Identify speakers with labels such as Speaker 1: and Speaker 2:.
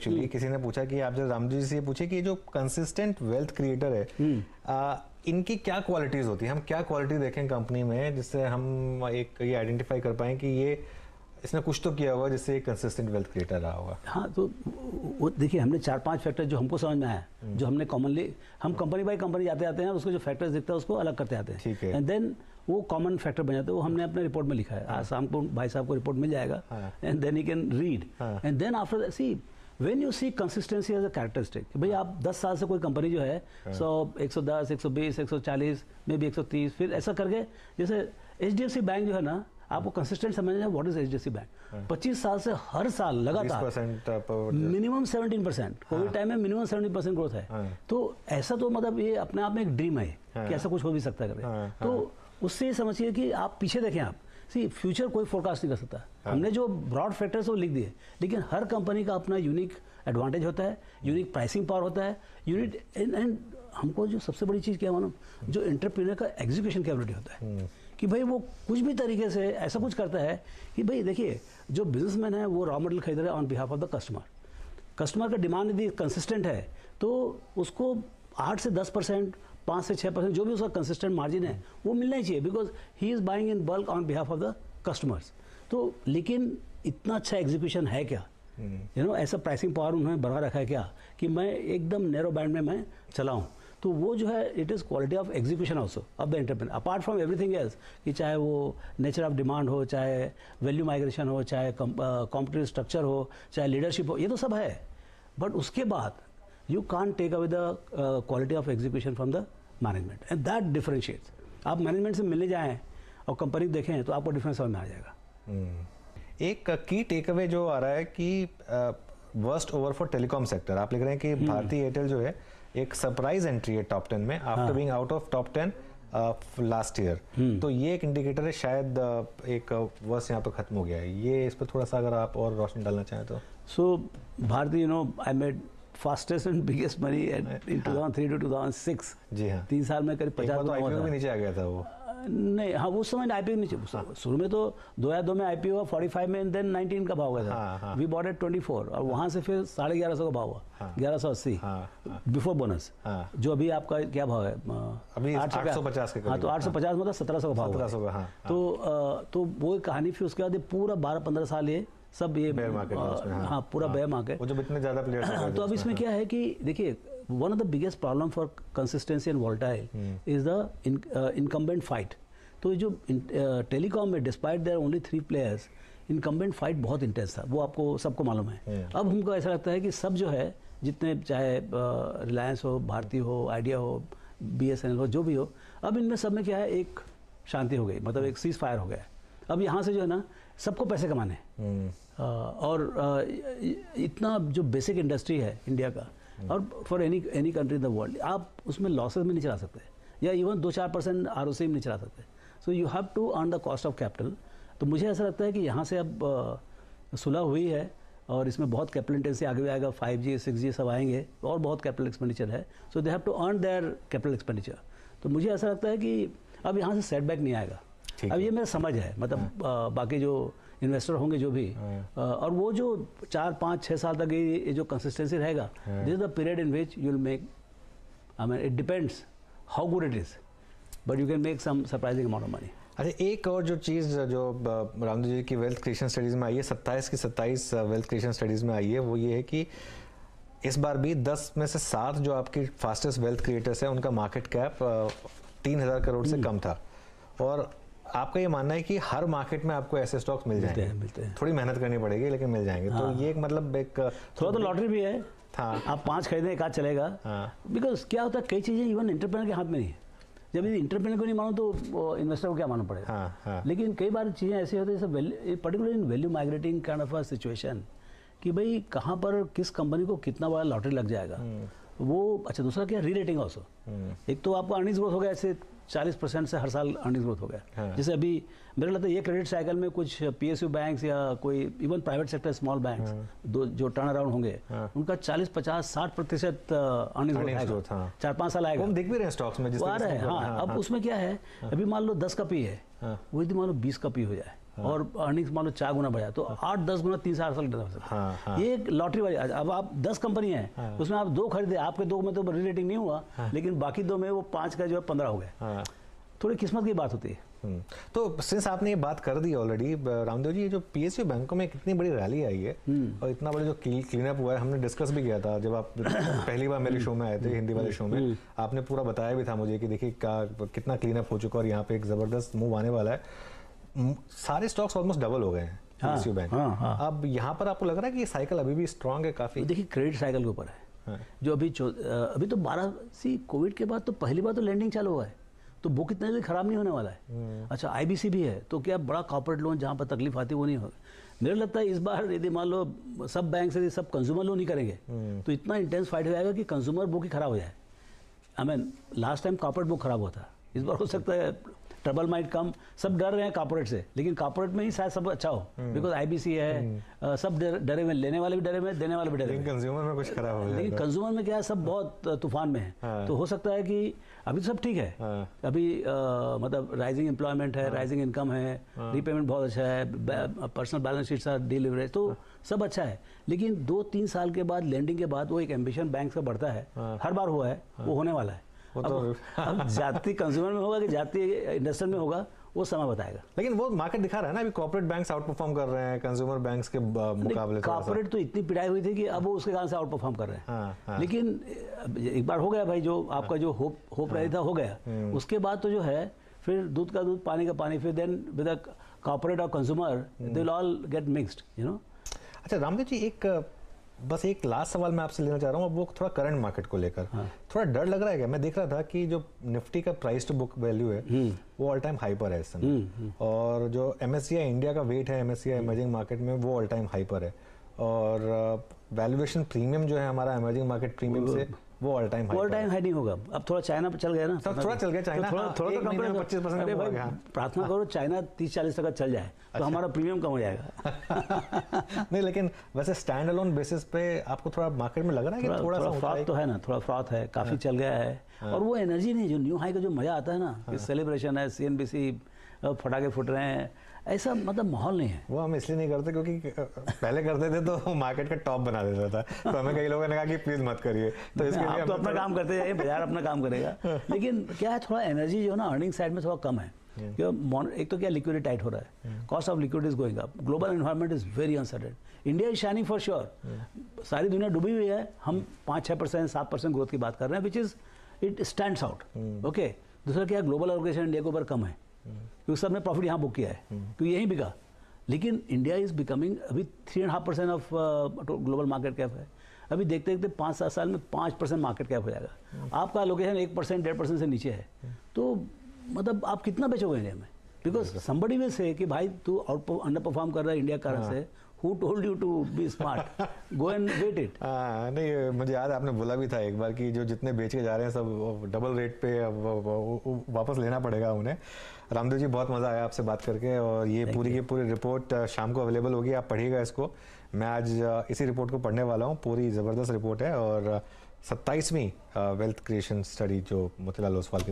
Speaker 1: Actually किसी ने पूछा कि आप जो रामजी से पूछे कि जो कंसिस्टेंट वेल्थ क्रिएटर है इनकी क्या क्वालिटीज होती है, हम क्या क्वालिटी देखें कंपनी में जिससे हम एक ये आइडेंटिफाई कर पाएं कि ये इसने कुछ तो किया होगा जिससे एक कंसिस्टेंट वेल्थ क्रिएटर रहा होगा।
Speaker 2: हाँ, तो वो देखिए हमने 4-5 फैक्टर जो हमको समझ में आया, जो हमने कॉमनली हम कंपनी बाई कंपनी जाते आते हैं, उसको जो फैक्टर्स दिखता है उसको अलग करते आते हैं,
Speaker 1: ठीक है,
Speaker 2: एंड देन वो कॉमन फैक्टर बन जाते हैं। वो हमने अपने रिपोर्ट में लिखा है। आज शाम को भाई साहब को रिपोर्ट मिल जाएगा, and then you can read, and then after see when you see consistency as a characteristic, भाई आप 10 साल से कोई कंपनी जो है 100, 110, 120, 140 में भी 130, फिर ऐसा करके, जैसे HDFC बैंक जो है ना, आपको कंसिस्टेंट समझना है व्हाट इज HDFC बैंक। 25 साल से हर साल लगातार मिनिमम 17%, कोविड टाइम में मिनिमम 17% ग्रोथ है। तो ऐसा तो मतलब ये अपने आप में एक ड्रीम है कि ऐसा कुछ हो भी सकता है करके। तो उससे ये समझिए कि आप पीछे देखें, आप सी फ्यूचर कोई फोरकास्ट नहीं कर सकता। हमने जो ब्रॉड फैक्टर्स वो लिख दिए, लेकिन हर कंपनी का अपना यूनिक एडवांटेज होता है, यूनिक प्राइसिंग पावर होता है, यूनिक एंड हमको जो सबसे बड़ी चीज़ क्या मालूम, जो एंटरप्रेन्योर का एग्जीक्यूशन कैपेबिलिटी होता है कि भाई वो कुछ भी तरीके से ऐसा कुछ करता है कि भाई देखिए, जो बिजनेसमैन है वो रॉ मटेरियल खरीद रहे हैं on behalf of the customer. Customer का डिमांड यदि कंसिस्टेंट है तो उसको 8 से 10%, 5 से 6% जो भी उसका कंसिस्टेंट मार्जिन है वो मिलना ही चाहिए, because he is buying in bulk on behalf of the customers. तो लेकिन इतना अच्छा एग्जीक्यूशन है क्या, यू नो, ऐसा प्राइसिंग पावर उन्होंने बना रखा है क्या कि मैं एकदम नैरो बैंड में मैं चलाऊँ। तो वो जो है it is quality of execution also of the entrepreneur, apart from everything else, कि चाहे वो नेचर ऑफ डिमांड हो, चाहे वैल्यू माइग्रेशन हो, चाहे कॉम्पिटिटिव स्ट्रक्चर हो, चाहे लीडरशिप हो, ये तो सब है। बट उसके बाद you can't take away the quality of execution from the management, and that differentiates. आप मैनेजमेंट से मिलने जाएँ और कंपनी देखें तो आपको डिफरेंस समझ में आ जाएगा।
Speaker 1: एक की टेक अवे जो आ रहा है कि worst over for telecom sector, आप लिख रहे हैं कि भारतीय एयरटेल जो है एक सरप्राइज एंट्री है टॉप 10 में after being out of top 10 last year. तो ये एक इंडिकेटर है शायद एक वर्ष यहाँ पे खत्म हो गया है। ये इस पर थोड़ा सा अगर आप और रोशनी डालना चाहें तो।
Speaker 2: So Bharti, you know, I made fastest and biggest money in 2003 to 2006।
Speaker 1: जी हाँ,
Speaker 2: 3 साल में करीब 50
Speaker 1: तो आईपीओ भी नीचे आ गया था वो।
Speaker 2: नहीं, हाँ, उस समय आईपीओ नीचे, शुरू में तो 2002 में आईपीओ हुआ 45 में, देन 19 का भाव गया था, वी बॉट एट 24, और वहाँ से फिर 1150 का भाव हुआ, 1180 बिफोर बोनस। जो अभी आपका क्या भाव है
Speaker 1: अभी 850 के।
Speaker 2: हाँ, तो 850 मतलब 1700 का भाव हुआ। तो वो कहानी, फिर उसके बाद पूरा 12-15 साल ये सब ये
Speaker 1: बेयर मार्केट,
Speaker 2: हाँ, पूरा बेयर मार्केट,
Speaker 1: वो जो इतने ज़्यादा प्लेयर्स।
Speaker 2: तो अब इसमें क्या है कि देखिए, one of the biggest problem for consistency and volatile is the incumbent fight। तो जो टेलीकॉम में despite there only 3 players, incumbent fight बहुत इंटेंस था, वो आपको सबको मालूम है। अब हमको ऐसा लगता है कि सब जो है, जितने चाहे रिलायंस हो, भारती हो, आइडिया हो, BSNL हो, जो भी हो, अब इनमें सब में क्या है, एक शांति हो गई, मतलब एक सीज फायर हो गया। अब यहाँ से जो है ना, सबको पैसे कमाने और इतना जो बेसिक इंडस्ट्री है इंडिया का, और for any country in the world, आप उसमें लॉसेस में नहीं चला सकते, या इवन 2-4% ROC में नहीं चला सकते। So you have to earn the cost of capital. तो मुझे ऐसा लगता है कि यहाँ से अब सुलह हुई है, और इसमें बहुत कैपिटल इंटेंसिटी आगे भी आएगा, 5G 6G सब आएंगे, और बहुत कैपिटल एक्सपेंडिचर है। So they have to earn their capital expenditure. तो मुझे ऐसा लगता है कि अब यहाँ से सेटबैक नहीं आएगा। अब ये मेरा समझ है, मतलब बाकी जो इन्वेस्टर होंगे जो भी, और वो जो 4-5-6 साल तक ये जो कंसिस्टेंसी रहेगा, this is the period in which you will make, I mean it depends how good it is, but you can make some surprising amount of money.
Speaker 1: अच्छा, एक और जो चीज़ जो रामदेव जी की वेल्थ क्रिएशन स्टडीज़ में आई है, 27 की 27 वेल्थ क्रिएशन स्टडीज़ में आई है, वो ये है कि इस बार भी 10 में से 7 जो आपकी फास्टेस्ट वेल्थ क्रिएटर्स हैं, उनका मार्केट कैप 3000 करोड़ से कम था। और आपका ये मानना है कि हर मार्केट में आपको ऐसे स्टॉक्स मिल जाएंगे?
Speaker 2: मिलते हैं।
Speaker 1: थोड़ी मेहनत करनी पड़ेगी लेकिन मिल जाएंगे। तो ये एक मतलब एक
Speaker 2: थोड़ा तो लॉटरी भी है। आप 5 खरीदें, 1 आध चलेगा। बिकॉज क्या होता है, कई चीज़ें इवन एंटरप्रेन्योर के हाथ में नहीं है। जब ये एंटरप्रेन्योर को नहीं मानो तो इन्वेस्टर को क्या मालूम पड़ेगा। लेकिन कई बार चीज़ें ऐसी होती है, जैसे particular in value migrating kind of a situation, कि भाई कहाँ पर किस कंपनी को कितना बड़ा लॉटरी लग जाएगा वो। अच्छा, दूसरा क्या, री रेटिंग ऑल्सो। एक तो आपको अर्निंग्स ग्रोथ हो गया, ऐसे 40% से हर साल अर्निंग्स ग्रोथ हो गया। जैसे अभी मेरे लगता है ये क्रेडिट साइकिल में कुछ PSU बैंक्स या कोई even private sector small banks जो टर्न अराउंड होंगे, उनका 40-50-60% अर्निंग्स ग्रोथ 4-5 साल आएगा।
Speaker 1: हम देख भी रहे हैं स्टॉक्स में,
Speaker 2: आ रहा है। हाँ, अब उसमें क्या है, अभी मान लो 10 का पी है, वही मान लो 20 का पी हो जाए, और अर्निंग्स मान लो 4 गुना बढ़ा, तो 8-10 गुना 3-4 साल हो सकता है। ये एक लॉटरी वाली, अब आप 10 कंपनी है उसमें आप 2 खरीदे, आपके 2 में तो रिलेटिंग नहीं हुआ, लेकिन बाकी 2 में वो 5 का जो है 15 हो गया। थोड़ी किस्मत की बात होती है।
Speaker 1: तो सिंस आपने ये बात कर दी ऑलरेडी, रामदेव जी, ये जो PSU बैंकों में कितनी बड़ी रैली आई है और इतना बड़ा जो क्लीन अप हुआ है, हमने डिस्कस भी किया था जब आप पहली बार मेरे शो में आए थे, हिंदी वाले शो में, आपने पूरा बताया भी था मुझे कि देखिए कितना क्लीन अप हो चुका और यहाँ पे एक जबरदस्त मूव आने वाला है। सारे स्टॉक्स ऑलमोस्ट डबल हो गए हैं PSU बैंक। अब यहाँ पर आपको लग रहा है कि ये साइकिल अभी भी स्ट्रांग है काफी?
Speaker 2: देखिए क्रेडिट साइकिल के ऊपर है जो अभी तो 12 कोविड के बाद तो पहली बार तो लैंडिंग चालू हुआ है, तो बुक इतना जल्दी खराब नहीं होने वाला है। अच्छा IBC भी है, तो क्या बड़ा कॉर्पोरेट लोन जहाँ पर तकलीफ आती है वो नहीं होगा। मेरे लगता है इस बार यदि मान लो सब बैंक से सब कंज्यूमर लोन ही करेंगे तो इतना इंटेंस फाइट हो जाएगा कि कंज्यूमर बुक ही खराब हो जाए। I mean last time corporate book खराब हुआ था, इस बार हो सकता है ट्रबल माइट कम। सब डर रहे हैं कॉर्पोरेट से, लेकिन कॉर्पोरेट में ही शायद सब अच्छा हो, बिकॉज IBC है, सब डरे हुए, लेने वाले भी डरे हुए, देने वाले भी डरे हुए।
Speaker 1: कंज्यूमर में कुछ खराब हो जाएगा,
Speaker 2: लेकिन कंज्यूमर में क्या है, सब बहुत तूफान में है। तो हो सकता है कि अभी तो सब ठीक है, अभी मतलब राइजिंग एम्प्लॉयमेंट है, राइजिंग इनकम है, रीपेमेंट बहुत अच्छा है, पर्सनल बैलेंस शीट्स आर डिलीवरेज, तो सब अच्छा है। लेकिन 2-3 साल के बाद लैंडिंग के बाद वो एक एम्बिशन बैंक का बढ़ता है, हर बार हुआ है, वो होने वाला है। अब जाति कंज्यूमर में होगा कि जाति इंडस्ट्रियल में होगा, वो समय बताएगा।
Speaker 1: लेकिन वो मार्केट दिखा रहा है ना, अभी कॉर्पोरेट बैंक्स आउट परफॉर्म कर रहे हैं कंज्यूमर बैंक्स के मुकाबले।
Speaker 2: कॉर्पोरेट तो इतनी पिटाई हुई थी कि अब वो उसके कारण से आउट परफॉर्म कर रहे हैं। लेकिन एक बार हो गया भाई, जो आपका जो होप रही था हो गया, उसके बाद तो जो है फिर दूध का दूध पानी का पानी, फिर देन विद द कॉर्पोरेट और consumer they will all get mixed, you know.
Speaker 1: अच्छा रामदेव जी, बस एक लास्ट सवाल मैं आपसे लेना चाह रहा हूँ, अब वो थोड़ा करंट मार्केट को लेकर थोड़ा डर लग रहा है क्या? मैं देख रहा था कि जो निफ्टी का प्राइस टू बुक वैल्यू है वो ऑल टाइम हाई पर है इस समय, और जो MSCI इंडिया का वेट है MSCI इमर्जिंग मार्केट में वो ऑल टाइम हाई पर है, और वैल्यूएशन प्रीमियम जो है हमारा इमर्जिंग मार्केट प्रीमियम से वो ऑल टाइम
Speaker 2: हाई नहीं होगा। अब थोड़ा चाइना पर चल गया ना,
Speaker 1: थोड़ा चल गया चाइना,
Speaker 2: थोड़ा तो कंपनी 25%। प्रार्थना करो चाइना 30-40 तक चल जाए तो हमारा प्रीमियम कम हो जाएगा।
Speaker 1: नहीं, लेकिन वैसे स्टैंड अलोन बेसिस पे आपको थोड़ा मार्केट में लग रहा है कि थोड़ा सा
Speaker 2: फ्रॉथ तो है ना, थोड़ा फ्रॉथ है, काफी चल गया है। और वो एनर्जी नहीं, जो न्यू हाई का जो मजा आता है ना, सेलिब्रेशन है, CNBC फटाके फुट रहे हैं, ऐसा मतलब माहौल नहीं है।
Speaker 1: वो हम इसलिए नहीं करते क्योंकि पहले करते थे तो मार्केट का टॉप बना देता था, तो हमें कई लोगों ने कहा कि प्लीज मत करिए, तो इसके लिए
Speaker 2: आप तो अपना काम करते जाइए, बाजार अपना काम करेगा। लेकिन क्या है, थोड़ा एनर्जी जो है ना अर्निंग साइड में थोड़ा कम है। एक तो क्या लिक्विडिटी टाइट हो रहा है, cost of liquidity is going up, global environment is very uncertain, India is shining for sure. सारी दुनिया डूबी हुई है, हम 5-6%, 7% ग्रोथ की बात कर रहे हैं, which is it stands out. Okay, दूसरा क्या, ग्लोबल एलोकेशन इंडिया के ऊपर कम है क्योंकि सबने प्रॉफिट यहाँ बुक किया है, क्योंकि यहीं बिका। लेकिन इंडिया इज बिकमिंग अभी 3.5% ऑफ ग्लोबल मार्केट कैप है। अभी देखते देखते 5-7 साल में 5% मार्केट कैप हो जाएगा। आपका लोकेशन 1%, 1.5% से नीचे है, तो मतलब आप कितना बेचोगे इंडिया में? बिकॉज समबडी विल से कि भाई तू अंडर परफॉर्म कर रहा है इंडिया कारण से, Who told you to be smart? Go and wait it.
Speaker 1: नहीं, मुझे याद है आपने बोला भी था एक बार कि जो जितने बेच के जा रहे हैं सब डबल रेट पे वापस लेना पड़ेगा उन्हें। रामदेव जी, बहुत मज़ा आया आपसे बात करके, और ये पूरी की पूरी रिपोर्ट शाम को अवेलेबल होगी, आप पढ़िएगा इसको। मैं आज इसी रिपोर्ट को पढ़ने वाला हूँ, पूरी ज़बरदस्त रिपोर्ट है, और 27वीं वेल्थ क्रिएशन स्टडी जो मोतीलाल ओसवाल की